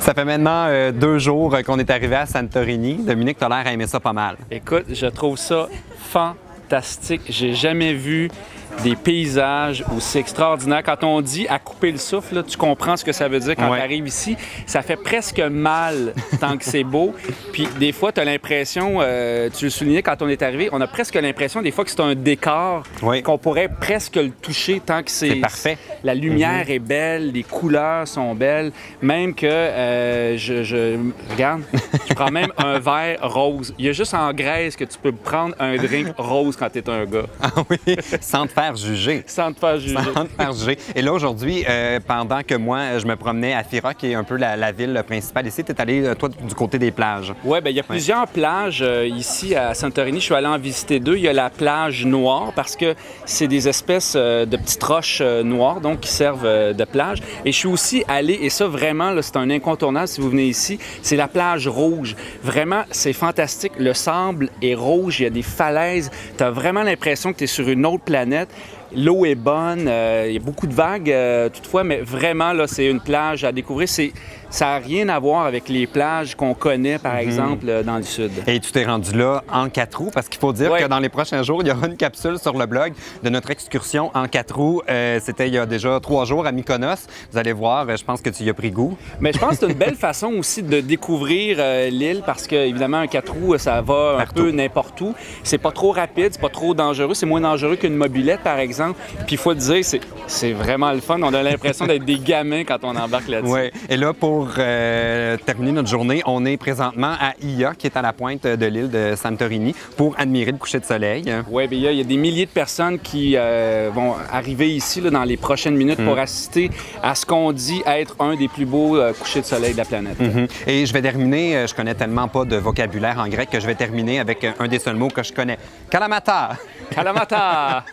Ça fait maintenant 2 jours qu'on est arrivé à Santorini. Dominique, tu as l'air à aimer ça pas mal. Écoute, je trouve ça fantastique. J'ai jamais vu des paysages aussi extraordinaires. Quand on dit à couper le souffle, là, tu comprends ce que ça veut dire quand tu arrives ici. Ça fait presque mal tant que c'est beau. Puis des fois, tu as l'impression, tu le soulignais quand on est arrivé, on a presque l'impression des fois que c'est un décor, qu'on pourrait presque le toucher tant que c'est parfait. La lumière est belle, les couleurs sont belles. Même que, regarde, je prends même un verre rose. Il y a juste en Grèce que tu peux prendre un drink rose quand tu es un gars. Ah oui, sans te faire juger. Sans te faire juger. Sans te faire juger. Et là, aujourd'hui, pendant que moi, je me promenais à Fira, qui est un peu la ville principale ici, tu es allé, toi, du côté des plages. Oui, bien, il y a plusieurs plages ici à Santorini. Je suis allé en visiter 2. Il y a la plage noire, parce que c'est des espèces de petites roches noires, donc qui servent de plage. Et je suis aussi allé, et ça, vraiment, c'est un incontournable si vous venez ici, c'est la plage rouge. Vraiment, c'est fantastique. Le sable est rouge, il y a des falaises. Tu as vraiment l'impression que tu es sur une autre planète. L'eau est bonne, il y a beaucoup de vagues toutefois, mais vraiment, là, c'est une plage à découvrir. Ça n'a rien à voir avec les plages qu'on connaît, par exemple, dans le sud. Et tu t'es rendu là en 4 roues, parce qu'il faut dire que dans les prochains jours, il y aura une capsule sur le blog de notre excursion en 4 roues. C'était il y a déjà 3 jours à Mykonos. Vous allez voir, je pense que tu y as pris goût. Mais je pense que c'est une belle façon aussi de découvrir l'île, parce que, évidemment, un 4 roues, ça va un peu n'importe où. C'est pas trop rapide, c'est pas trop dangereux. C'est moins dangereux qu'une mobilette, par exemple. Puis il faut le dire, c'est vraiment le fun. On a l'impression d'être des gamins quand on embarque là-dessus. Oui. Et là, pour terminer notre journée, on est présentement à Ia, qui est à la pointe de l'île de Santorini, pour admirer le coucher de soleil. Oui, bien, il y a des milliers de personnes qui vont arriver ici là, dans les prochaines minutes pour assister à ce qu'on dit être un des plus beaux couchers de soleil de la planète. Et je vais terminer, je connais tellement pas de vocabulaire en grec que je vais terminer avec un des seuls mots que je connais. Kalamata! Kalamata!